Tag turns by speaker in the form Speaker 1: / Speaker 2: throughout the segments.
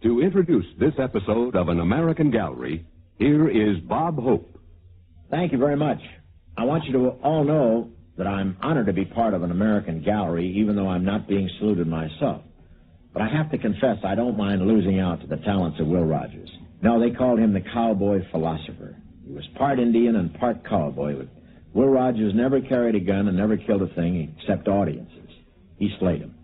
Speaker 1: To introduce this episode of An American Gallery, here is Bob Hope.
Speaker 2: Thank you very much. I want you to all know that I'm honored to be part of An American Gallery, even though I'm not being saluted myself. But I have to confess I don't mind losing out to the talents of Will Rogers. No, they called him the cowboy philosopher. He was part Indian and part cowboy. But Will Rogers never carried a gun and never killed a thing except audiences. He slayed them.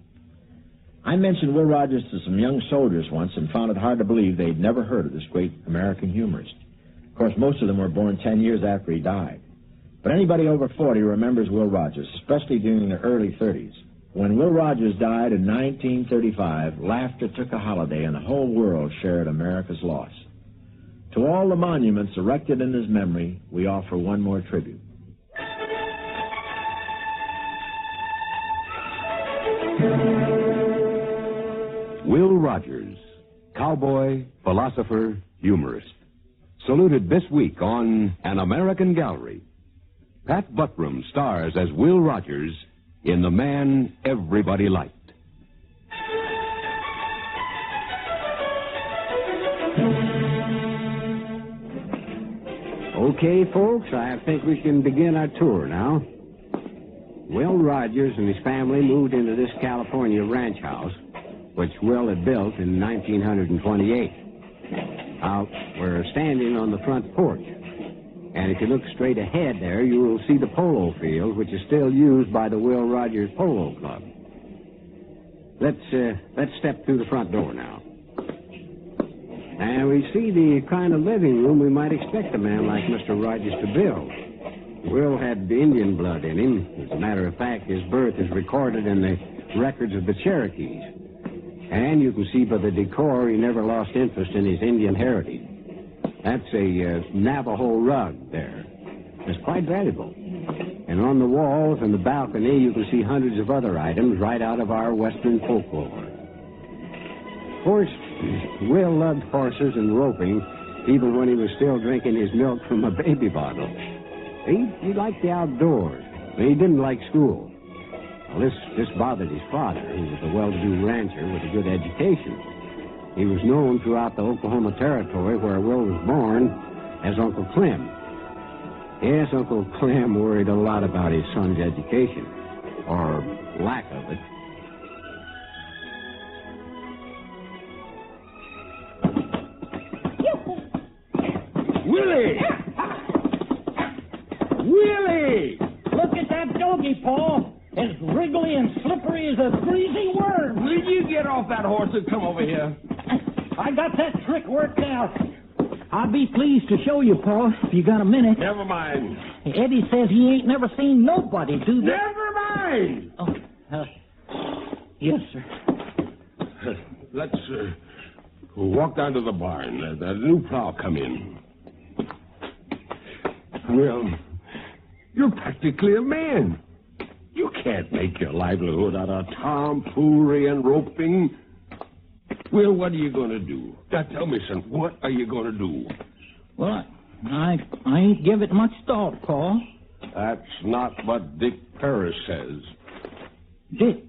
Speaker 2: I mentioned Will Rogers to some young soldiers once and found it hard to believe they'd never heard of this great American humorist. Of course, most of them were born 10 years after he died. But anybody over 40 remembers Will Rogers, especially during the early 30s. When Will Rogers died in 1935, laughter took a holiday and the whole world shared America's loss. To all the monuments erected in his memory, we offer one more tribute.
Speaker 1: Will Rogers, cowboy, philosopher, humorist. Saluted this week on An American Gallery. Pat Buckram stars as Will Rogers in The Man Everybody Liked.
Speaker 3: Okay, folks, I think we can begin our tour now. Will Rogers and his family moved into this California ranch house, which Will had built in 1928. We're standing on the front porch. And if you look straight ahead there, you will see the polo field, which is still used by the Will Rogers Polo Club. Let's step through the front door now. And we see the kind of living room we might expect a man like Mr. Rogers to build. Will had Indian blood in him. As a matter of fact, his birth is recorded in the records of the Cherokees. And you can see by the decor he never lost interest in his Indian heritage. That's a Navajo rug there. It's quite valuable. And on the walls and the balcony, you can see hundreds of other items right out of our Western folklore. Of course, Will loved horses and roping, even when he was still drinking his milk from a baby bottle. He liked the outdoors, but he didn't like school. Well, this bothered his father, who was a well-to-do rancher with a good education. He was known throughout the Oklahoma Territory, where Will was born, as Uncle Clem. Yes, Uncle Clem worried a lot about his son's education, or lack of it.
Speaker 4: Willie! Willie!
Speaker 5: Look at that doggy, Paul. As wriggly and slippery as a greasy worm.
Speaker 4: Will you get off that horse and come over here?
Speaker 5: I got that trick worked out. I'll be pleased to show you, Paul, if you got a minute.
Speaker 4: Never mind.
Speaker 5: Eddie says he ain't never seen nobody do that.
Speaker 4: Never mind!
Speaker 5: Oh, yes, sir.
Speaker 4: Let's walk down to the barn. The new plow come in. Well, you're practically a man. You can't make your livelihood out of tomfoolery and roping. Well, what are you going to do? Now, tell me, son, what are you going to do?
Speaker 5: Well, I ain't give it much thought, Paul.
Speaker 4: That's not what Dick Paris says.
Speaker 5: Dick,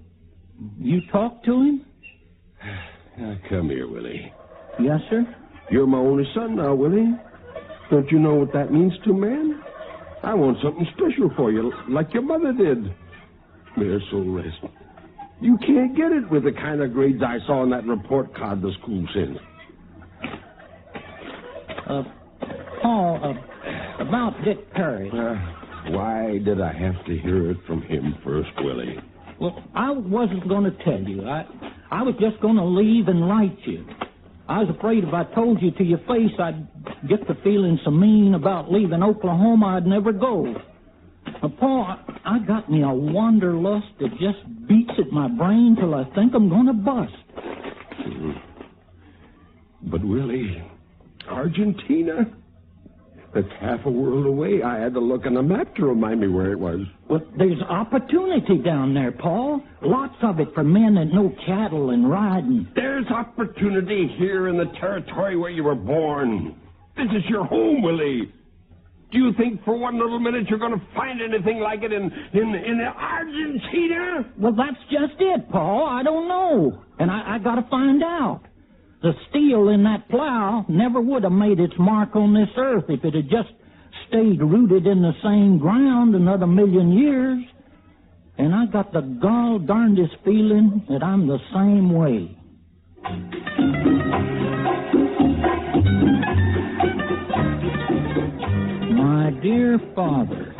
Speaker 5: you talked to him?
Speaker 4: Now, come here, Willie.
Speaker 5: Yes, sir?
Speaker 4: You're my only son now, Willie. Don't you know what that means to man? I want something special for you, like your mother did. There, so rest. You can't get it with the kind of grades I saw on that report card the school sent.
Speaker 5: Paul, about Dick Perry.
Speaker 4: Why did I have to hear it from him first, Willie?
Speaker 5: Well, I wasn't going to tell you. I was just going to leave and write you. I was afraid if I told you to your face, I'd get to feeling so mean about leaving Oklahoma I'd never go. Paul, I got me a wanderlust that just beats at my brain till I think I'm going to bust.
Speaker 4: But, Willie, Argentina? That's half a world away. I had to look on a map to remind me where it was.
Speaker 5: Well, there's opportunity down there, Paul. Lots of it for men that know cattle and riding.
Speaker 4: There's opportunity here in the territory where you were born. This is your home, Willie. Do you think for one little minute you're going to find anything like it in Argentina?
Speaker 5: Well, that's just it, Paul. I don't know. And I got to find out. The steel in that plow never would have made its mark on this earth if it had just stayed rooted in the same ground another million years. And I got the gall darndest feeling that I'm the same way. My dear Father,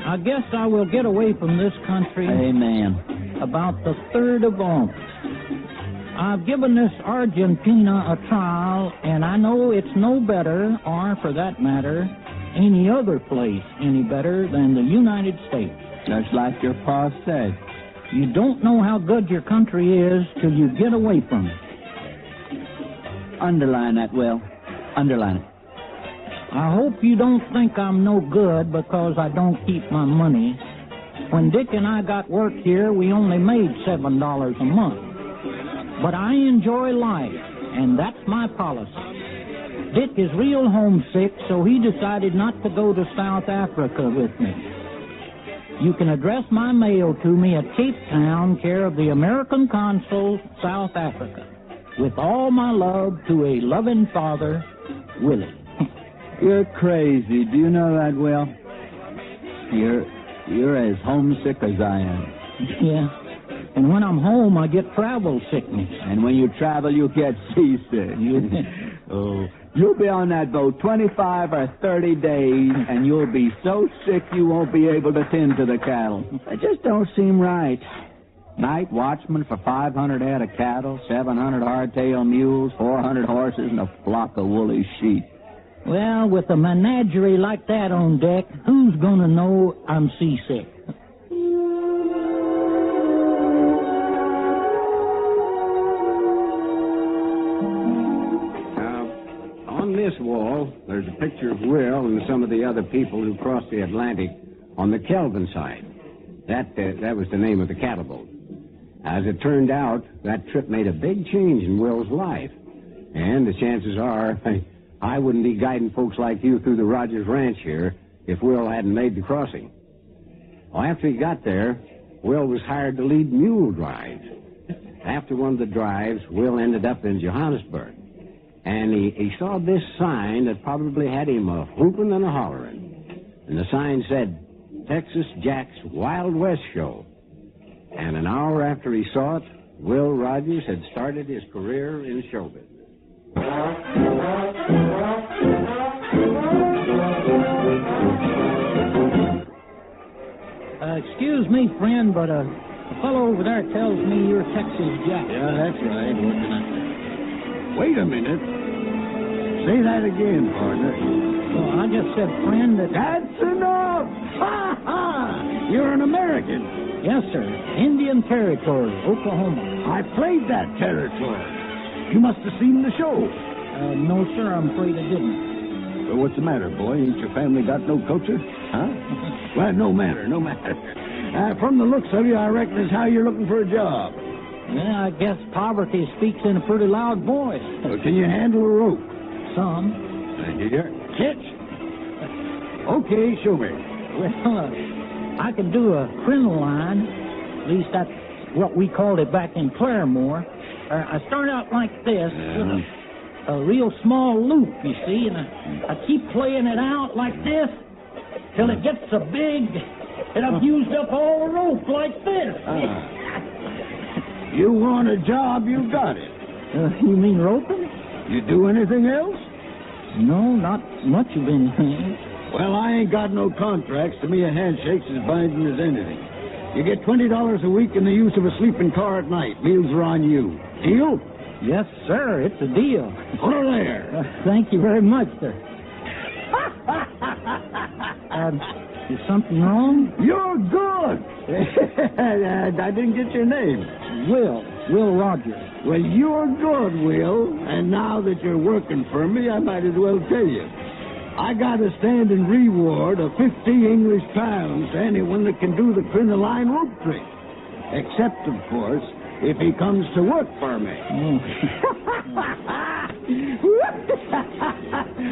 Speaker 5: I guess I will get away from this country.
Speaker 6: Amen.
Speaker 5: About the 3rd of August. I've given this Argentina a trial, and I know it's no better, or for that matter, any other place any better than the United States.
Speaker 6: Just like your pa said.
Speaker 5: You don't know how good your country is till you get away from it.
Speaker 6: Underline that, Will. Underline it.
Speaker 5: I hope you don't think I'm no good because I don't keep my money. When Dick and I got work here, we only made $7 a month. But I enjoy life, and that's my policy. Dick is real homesick, so he decided not to go to South Africa with me. You can address my mail to me at Cape Town, care of the American Consul, South Africa. With all my love to a loving father, Willie.
Speaker 6: You're crazy. Do you know that, Will? You're as homesick as I am.
Speaker 5: Yeah. And when I'm home, I get travel sickness.
Speaker 6: And when you travel, you get seasick. Oh, you'll be on that boat 25 or 30 days, and you'll be so sick you won't be able to tend to the cattle. It just don't seem right. Night watchman for 500 head of cattle, 700 hardtail mules, 400 horses, and a flock of woolly sheep.
Speaker 5: Well, with a menagerie like that on deck, who's going to know I'm seasick?
Speaker 3: On this wall, there's a picture of Will and some of the other people who crossed the Atlantic on the Kelvin side. That was the name of the cattle boat. As it turned out, that trip made a big change in Will's life. And the chances are, I wouldn't be guiding folks like you through the Rogers Ranch here if Will hadn't made the crossing. Well, after he got there, Will was hired to lead mule drives. After one of the drives, Will ended up in Johannesburg. And he saw this sign that probably had him a whooping and a hollering. And the sign said, Texas Jack's Wild West Show. And an hour after he saw it, Will Rogers had started his career in show business.
Speaker 5: Excuse me, friend, but a fellow over there tells me you're Texas Jack.
Speaker 4: Yeah, that's right. What can I say? Wait a minute. Say that again, partner.
Speaker 5: Well, I just said, friend, that...
Speaker 4: That's enough! Ha ha! You're an American.
Speaker 5: Yes, sir. Indian Territory, Oklahoma.
Speaker 4: I played that territory. You must have seen the show.
Speaker 5: No, sir, I'm afraid I didn't.
Speaker 4: Well, what's the matter, boy? Ain't your family got no culture? Huh? Well, no matter. From the looks of you, I reckon it's how you're looking for a job.
Speaker 5: Yeah, I guess poverty speaks in a pretty loud voice.
Speaker 4: Well, can you handle a rope?
Speaker 5: Some.
Speaker 4: Here. Catch. Okay, show me.
Speaker 5: Well, I can do a crinoline. At least that's what we called it back in Claremore. I start out like this, with a real small loop, you see, and I keep playing it out like this till it gets so big that I've used up all the rope like this.
Speaker 4: You want a job, you got it.
Speaker 5: You mean roping?
Speaker 4: You do anything else?
Speaker 5: No, not much of anything.
Speaker 4: Well, I ain't got no contracts. To me, a handshake's as binding as anything. You get $20 a week in the use of a sleeping car at night. Meals are on you. Deal?
Speaker 5: Yes, sir. It's a deal.
Speaker 4: Put her there.
Speaker 5: Thank you very much, sir. Is something wrong?
Speaker 4: You're good. I didn't get your name.
Speaker 5: Will Rogers.
Speaker 4: Well, you're good, Will. And now that you're working for me, I might as well tell you. I got a standing reward of 50 English pounds to anyone that can do the crinoline rope trick. Except, of course, if he comes to work for me.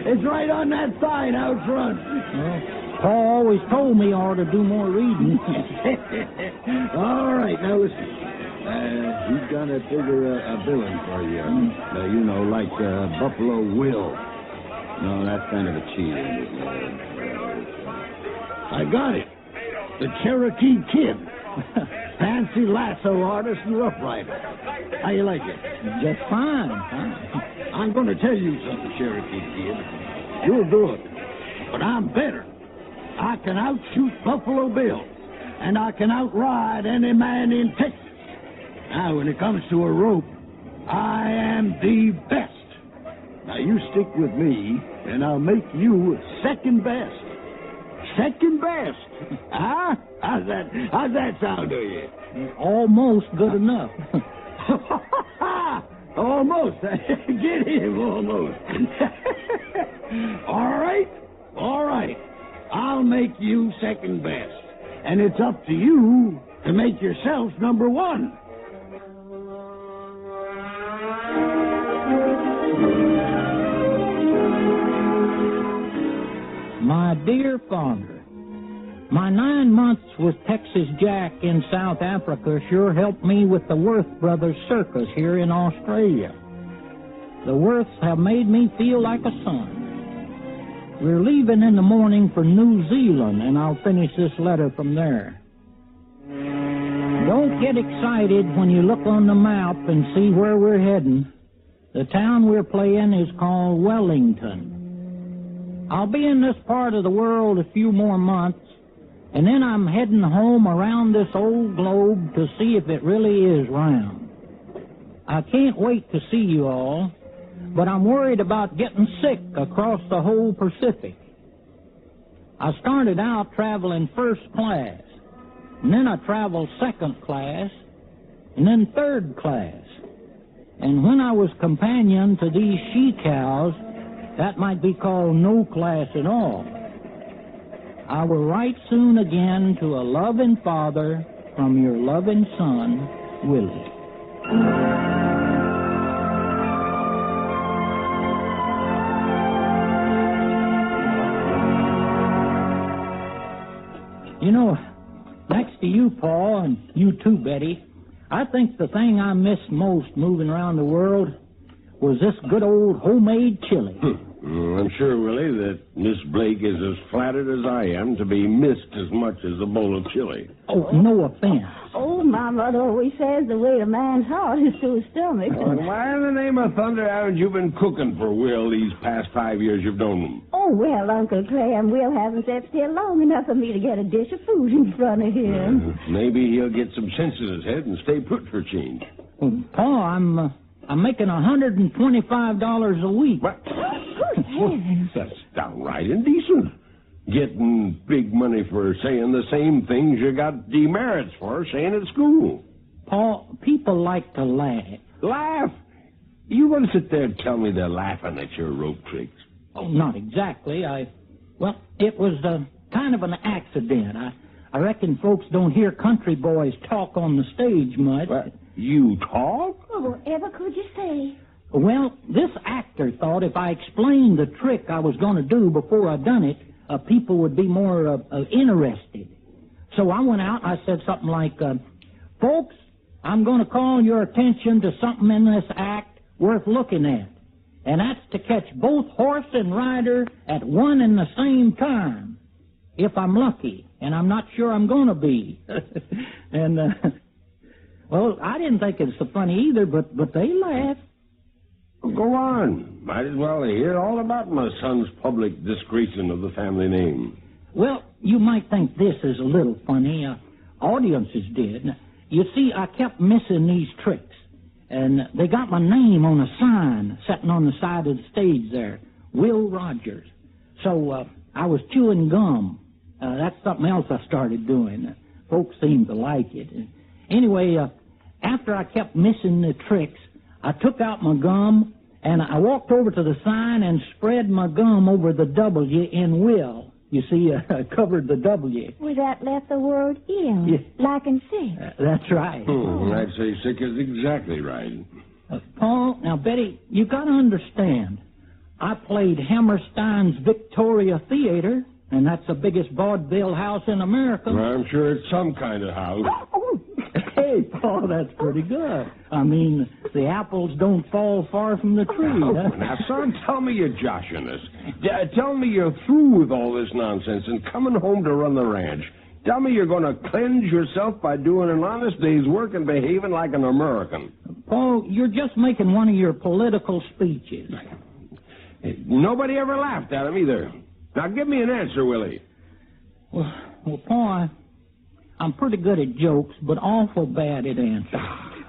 Speaker 4: It's right on that sign out front.
Speaker 5: Paul always told me I ought to do more reading.
Speaker 4: All right, now listen. He's gonna figure a billing for you. You know,
Speaker 3: like Buffalo Will.
Speaker 6: No, that's kind of a cheat, isn't it?
Speaker 3: I got it. The Cherokee Kid. Fancy lasso artist and rough rider. How you like it?
Speaker 5: Just fine.
Speaker 3: I'm going to tell you something, Cherokee Kid. You're good, but I'm better. I can outshoot Buffalo Bill, and I can outride any man in Texas. Now, when it comes to a rope, I am the best. Now, you stick with me, and I'll make you second best. Second best. Huh? How's that sound to you?
Speaker 5: Almost good enough.
Speaker 3: Almost. Get him, almost. All right. I'll make you second best. And it's up to you to make yourself number one.
Speaker 5: My dear father, my 9 months with Texas Jack in South Africa sure helped me with the Worth Brothers Circus here in Australia. The Worths have made me feel like a son. We're leaving in the morning for New Zealand, and I'll finish this letter from there. Don't get excited when you look on the map and see where we're heading. The town we're playing is called Wellington. I'll be in this part of the world a few more months, and then I'm heading home around this old globe to see if it really is round. I can't wait to see you all, but I'm worried about getting sick across the whole Pacific. I started out traveling first class, and then I traveled second class, and then third class. And when I was companion to these she-cows, that might be called no class at all. I will write soon again to a loving father from your loving son, Willie. You know, next to you, Paul, and you too, Betty, I think the thing I missed most moving around the world was this good old homemade chili.
Speaker 4: I'm sure, Willie, that Miss Blake is as flattered as I am to be missed as much as a bowl of chili.
Speaker 5: Oh, no offense.
Speaker 7: Oh, my mother always says the way a man's heart is to his stomach.
Speaker 4: Why in the name of thunder haven't you been cooking for Will these past 5 years you've known him?
Speaker 7: Oh, well, Uncle Clem, Will hasn't sat still long enough for me to get a dish of food in front of him.
Speaker 4: Maybe he'll get some sense in his head and stay put for a change.
Speaker 5: Paul, I'm making $125 a week.
Speaker 4: What? That's downright indecent. Getting big money for saying the same things you got demerits for saying at school.
Speaker 5: Paul, people like to laugh.
Speaker 4: Laugh? You going to sit there and tell me they're laughing at your rope tricks?
Speaker 5: Oh, not exactly. Well, it was kind of an accident. I reckon folks don't hear country boys talk on the stage much.
Speaker 4: What? You talk?
Speaker 7: Well, whatever could you say?
Speaker 5: Well, this actor thought if I explained the trick I was going to do before I done it, people would be more interested. So I went out and I said something like, folks, I'm going to call your attention to something in this act worth looking at. And that's to catch both horse and rider at one and the same time. If I'm lucky, and I'm not sure I'm going to be. And, well, I didn't think it was so funny either, but they laughed.
Speaker 4: Well, go on. Might as well hear all about my son's public disgracing of the family name.
Speaker 5: Well, you might think this is a little funny. Audiences did. You see, I kept missing these tricks, and they got my name on a sign sitting on the side of the stage there, Will Rogers. So I was chewing gum. That's something else I started doing. Folks seemed to like it. Anyway, after I kept missing the tricks, I took out my gum, and I walked over to the sign and spread my gum over the W in Will. You see, I covered the W.
Speaker 7: Well, that left the word ill,
Speaker 5: Yeah.
Speaker 7: like and sick.
Speaker 5: That's right.
Speaker 4: I'd say sick is exactly right.
Speaker 5: Paul, now, Betty, you got to understand, I played Hammerstein's Victoria Theater, and that's the biggest vaudeville house in America.
Speaker 4: I'm sure it's some kind of house.
Speaker 6: Hey,
Speaker 5: Oh, that's pretty good. I mean, the apples don't fall far from the tree.
Speaker 4: Oh,
Speaker 5: Huh?
Speaker 4: now, son, tell me you're joshing us. Tell me you're through with all this nonsense and coming home to run the ranch. Tell me you're going to cleanse yourself by doing an honest day's work and behaving like an American.
Speaker 5: Paul, you're just making one of your political speeches.
Speaker 4: Nobody ever laughed at him either. Now, give me an answer, Willie.
Speaker 5: Well, Paul, I'm pretty good at jokes, but awful bad at answers.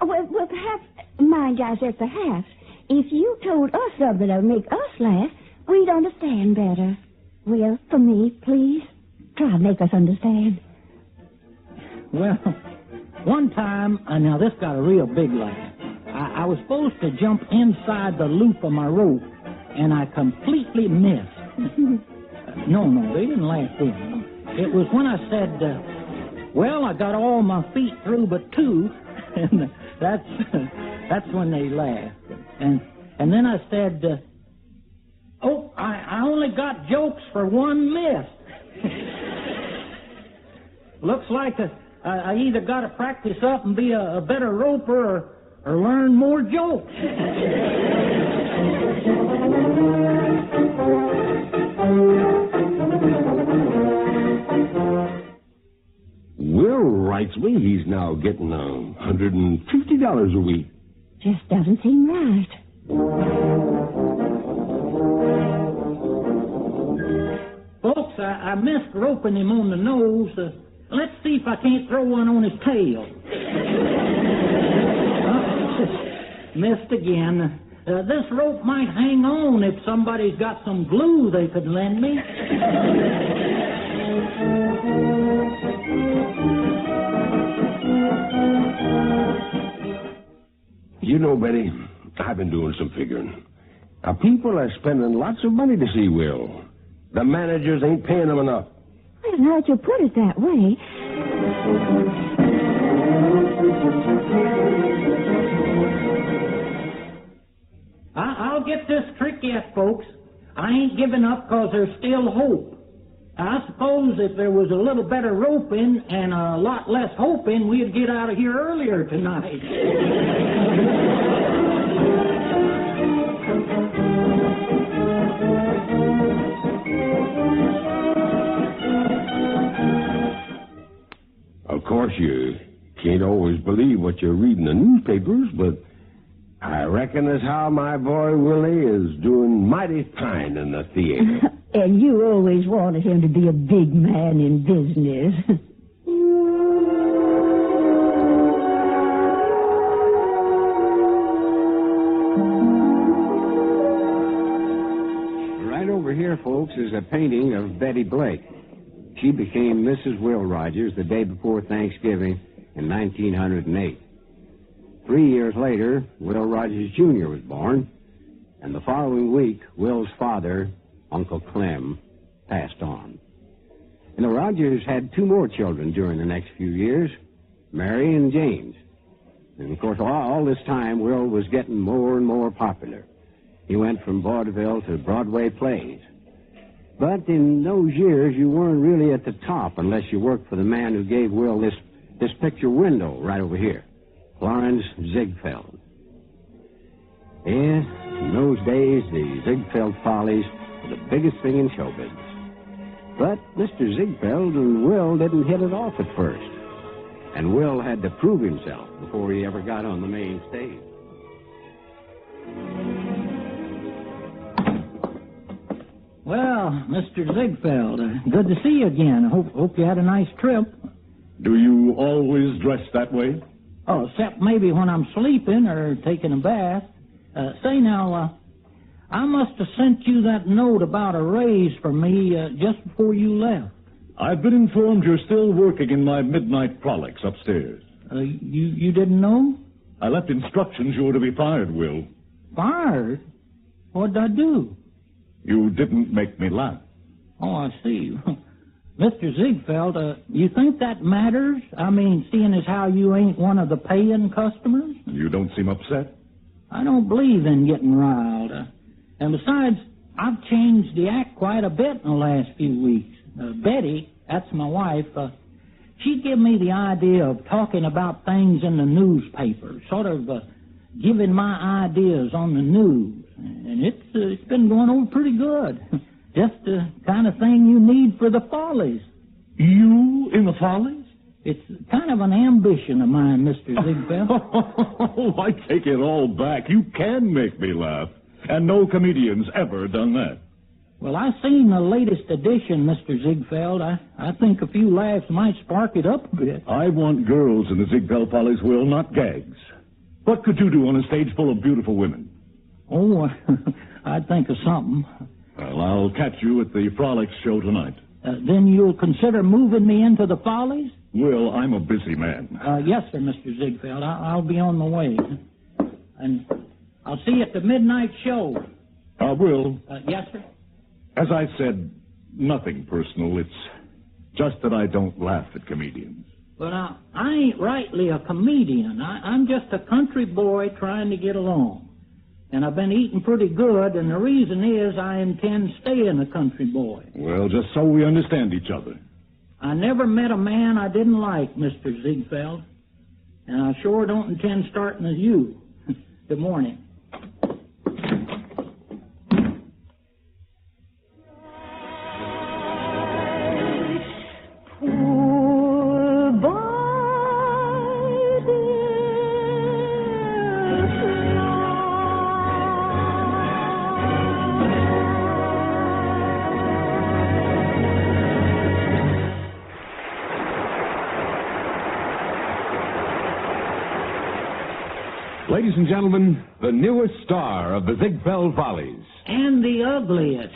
Speaker 7: Well, perhaps, mind you, I said perhaps, if you told us something that would make us laugh, we'd understand better. Will, for me, please, try to make us understand.
Speaker 5: Well, one time, now this got a real big laugh. I was supposed to jump inside the loop of my rope, and I completely missed. No, they didn't laugh then. It was when I said, well, I got all my feet through but two, and that's when they laughed. And then I said, I only got jokes for one miss. Looks like I either got to practice up and be a better roper or learn more jokes.
Speaker 4: Will writes me he's now getting $150 a week.
Speaker 7: Just doesn't seem right.
Speaker 5: Folks, I missed roping him on the nose. Let's see if I can't throw one on his tail. Missed again. This rope might hang on if somebody's got some glue they could lend me.
Speaker 4: You know, Betty, I've been doing some figuring. Now, people are spending lots of money to see Will. The managers ain't paying them enough.
Speaker 7: Well, now that you put it that way.
Speaker 5: I'll get this trick yet, folks. I ain't giving up because there's still hope. I suppose if there was a little better roping and a lot less hoping, we'd get out of here earlier tonight.
Speaker 4: Of course, you can't always believe what you read in the newspapers, but I reckon as how my boy Willie is doing mighty fine in the theater.
Speaker 7: And you always wanted him to be a big man in business.
Speaker 3: Right over here, folks, is a painting of Betty Blake. She became Mrs. Will Rogers the day before Thanksgiving in 1908. 3 years later, Will Rogers Jr. was born, and the following week, Will's father, Uncle Clem, passed on. And the Rogers had two more children during the next few years, Mary and James. And, of course, all this time, Will was getting more and more popular. He went from vaudeville to Broadway plays. But in those years, you weren't really at the top unless you worked for the man who gave Will this picture window right over here, Clarence Ziegfeld. Yes, in those days, the Ziegfeld Follies were the biggest thing in show business. But Mr. Ziegfeld and Will didn't hit it off at first. And Will had to prove himself before he ever got on the main stage.
Speaker 5: Well, Mr. Ziegfeld, good to see you again. Hope you had a nice trip.
Speaker 8: Do you always dress that way?
Speaker 5: Oh, except maybe when I'm sleeping or taking a bath. Say now, I must have sent you that note about a raise for me just before you left.
Speaker 8: I've been informed you're still working in my midnight frolics upstairs.
Speaker 5: You didn't know?
Speaker 8: I left instructions you were to be fired, Will.
Speaker 5: Fired? What'd I do?
Speaker 8: You didn't make me laugh.
Speaker 5: Oh, I see. Mr. Ziegfeld, you think that matters? I mean, seeing as how you ain't one of the paying customers?
Speaker 8: You don't seem upset.
Speaker 5: I don't believe in getting riled. And besides, I've changed the act quite a bit in the last few weeks. Betty, that's my wife, she gave me the idea of talking about things in the newspaper, sort of giving my ideas on the news. And it's been going over pretty good. Just the kind of thing you need for the Follies.
Speaker 8: You in the Follies?
Speaker 5: It's kind of an ambition of mine, Mr. Ziegfeld.
Speaker 8: Oh, I take it all back. You can make me laugh. And no comedian's ever done that.
Speaker 5: Well, I seen the latest edition, Mr. Ziegfeld. I think a few laughs might spark it up a bit.
Speaker 8: I want girls in the Ziegfeld Follies, Will, not gags. What could you do on a stage full of beautiful women?
Speaker 5: Oh, I'd think of something.
Speaker 8: Well, I'll catch you at the Frolics show tonight.
Speaker 5: Then you'll consider moving me into the Follies?
Speaker 8: Will, I'm a busy man.
Speaker 5: Yes, sir, Mr. Ziegfeld. I'll be on the way. And I'll see you at the midnight show.
Speaker 8: Will.
Speaker 5: Yes, sir?
Speaker 8: As I said, nothing personal. It's just that I don't laugh at comedians.
Speaker 5: But I ain't rightly a comedian. I'm just a country boy trying to get along. And I've been eating pretty good, and the reason is I intend staying a country boy.
Speaker 8: Well, just so we understand each other.
Speaker 5: I never met a man I didn't like, Mr. Ziegfeld. And I sure don't intend starting as you. Good morning.
Speaker 1: Ladies and gentlemen, the newest star of the Ziegfeld Follies.
Speaker 5: And the ugliest.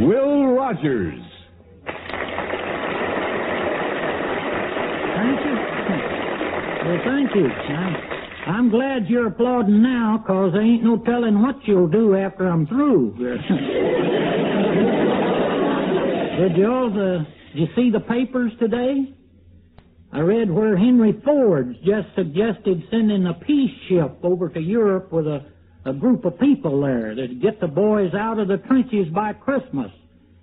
Speaker 1: Will Rogers.
Speaker 5: Thank you. Well, thank you. I'm glad you're applauding now, because there ain't no telling what you'll do after I'm through. Did you see the papers today? I read where Henry Ford just suggested sending a peace ship over to Europe with a group of people there that'd get the boys out of the trenches by Christmas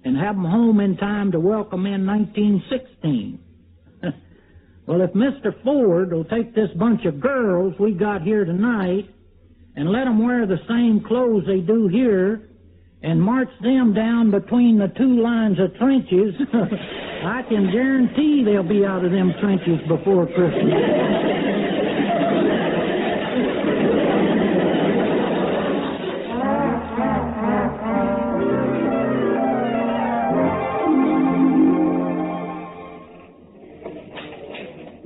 Speaker 5: and have them home in time to welcome in 1916. Well, if Mr. Ford will take this bunch of girls we got here tonight and let them wear the same clothes they do here and march them down between the two lines of trenches, I can guarantee they'll be out of them trenches before Christmas.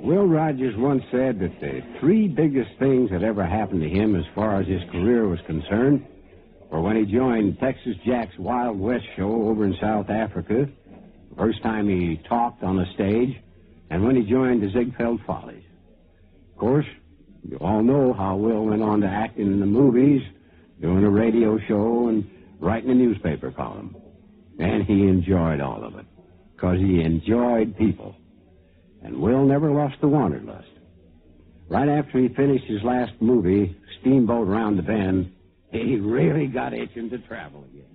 Speaker 3: Will Rogers once said that the three biggest things that ever happened to him as far as his career was concerned were when he joined Texas Jack's Wild West show over in South Africa, the first time he talked on the stage, and when he joined the Ziegfeld Follies. Of course, you all know how Will went on to acting in the movies, doing a radio show, and writing a newspaper column. And he enjoyed all of it, because he enjoyed people. And Will never lost the wanderlust. Right after he finished his last movie, Steamboat Round the Bend, he really got itching to travel again.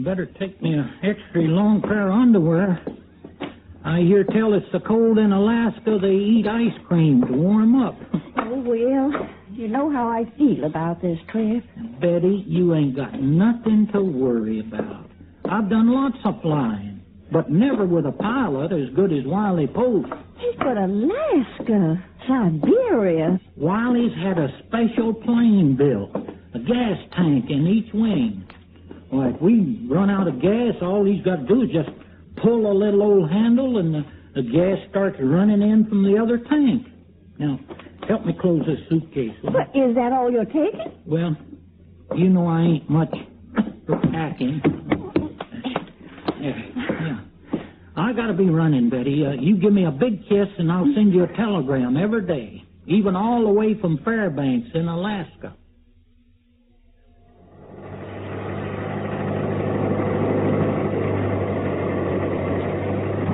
Speaker 5: Better take me an extra long pair of underwear. I hear tell it's so cold in Alaska they eat ice cream to warm up.
Speaker 7: Oh, Will, you know how I feel about this trip.
Speaker 5: Betty, you ain't got nothing to worry about. I've done lots of flying, but never with a pilot as good as Wiley Post.
Speaker 7: Hey, but Alaska, Siberia.
Speaker 5: Wiley's had a special plane built, a gas tank in each wing. Well, if we run out of gas, all he's got to do is just pull a little old handle and the gas starts running in from the other tank. Now, help me close this suitcase.
Speaker 7: But is that all you're taking?
Speaker 5: Well, you know I ain't much for packing. Yeah. I gotta be running, Betty. You give me a big kiss and I'll send you a telegram every day, even all the way from Fairbanks in Alaska.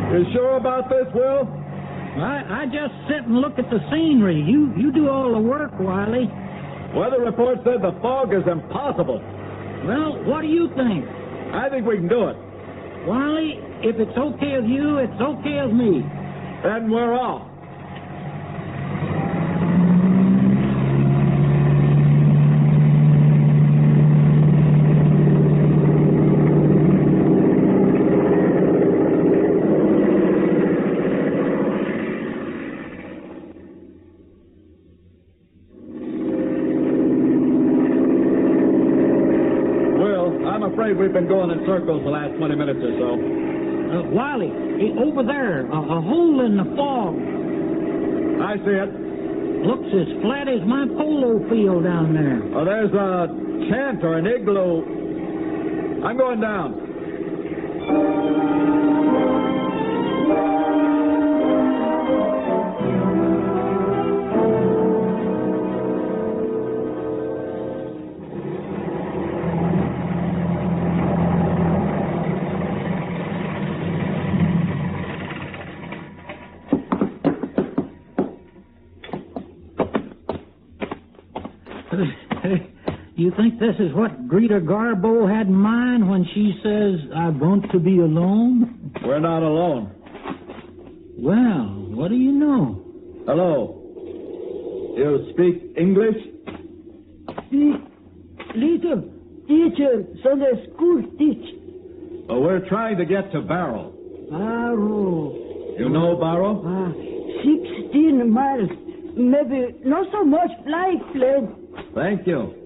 Speaker 4: You sure about this, Will?
Speaker 5: I just sit and look at the scenery. You do all the work, Wiley.
Speaker 9: Weather report said the fog is impossible.
Speaker 5: Well, what do you think?
Speaker 9: I think we can do it.
Speaker 5: Wiley, if it's okay with you, it's okay with me.
Speaker 9: Then we're off. We've been going in circles the last 20 minutes or so.
Speaker 5: Wiley, over there, a hole in the fog.
Speaker 9: I see it.
Speaker 5: Looks as flat as my polo field down there.
Speaker 9: Oh, there's a tent or an igloo. I'm going down.
Speaker 5: You think this is what Greta Garbo had in mind when she says, I want to be alone?
Speaker 9: We're not alone.
Speaker 5: Well, what do you know?
Speaker 9: Hello. You speak English?
Speaker 10: Little teacher, Sunday school teach.
Speaker 9: Oh, we're trying to get to Barrow.
Speaker 10: Barrow.
Speaker 9: You know Barrow?
Speaker 10: 16 miles. Maybe not so much flying plane.
Speaker 9: Thank you.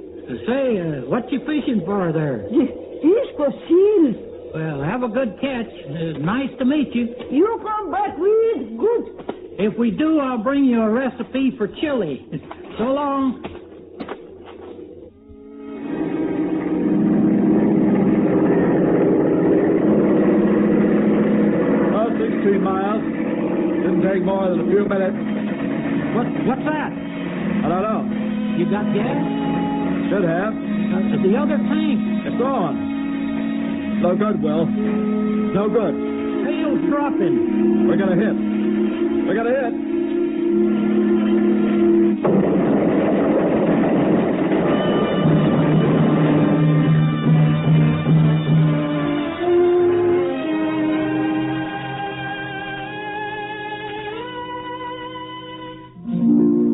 Speaker 5: Say, what you fishing for there?
Speaker 10: Fish for seals.
Speaker 5: Well, have a good catch. Nice to meet you.
Speaker 10: You come back with good.
Speaker 5: If we do, I'll bring you a recipe for chili. So long.
Speaker 9: About 16 miles. Didn't take more than a few minutes.
Speaker 5: What's that?
Speaker 9: I don't know.
Speaker 5: You got gas?
Speaker 9: Should have.
Speaker 5: The other tank.
Speaker 9: It's gone. No good, Will. No good.
Speaker 5: Tail's dropping.
Speaker 9: We're gonna hit. We're gonna hit.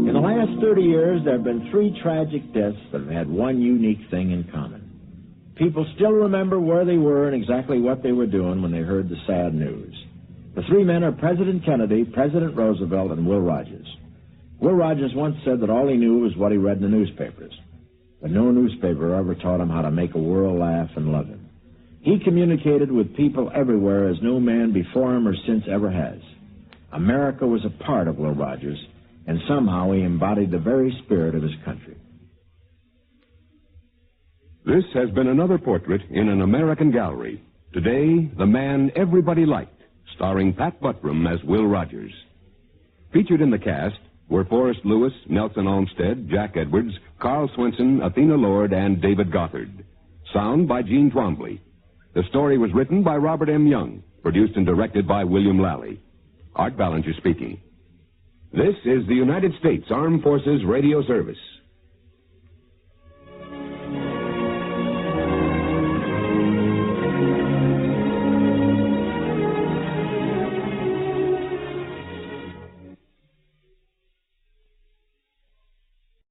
Speaker 2: In the last 30 years, there have been 3 tragic deaths that have had one unique thing in common. People still remember where they were and exactly what they were doing when they heard the sad news. The 3 men are President Kennedy, President Roosevelt, and Will Rogers. Will Rogers once said that all he knew was what he read in the newspapers. But no newspaper ever taught him how to make a world laugh and love him. He communicated with people everywhere as no man before him or since ever has. America was a part of Will Rogers, and somehow he embodied the very spirit of his country.
Speaker 1: This has been another portrait in an American gallery. Today, The Man Everybody Liked, starring Pat Buttram as Will Rogers. Featured in the cast were Forrest Lewis, Nelson Olmsted, Jack Edwards, Carl Swinson, Athena Lord, and David Gothard. Sound by Gene Twombly. The story was written by Robert M. Young, produced and directed by William Lally. Art Ballinger speaking. This is the United States Armed Forces Radio Service.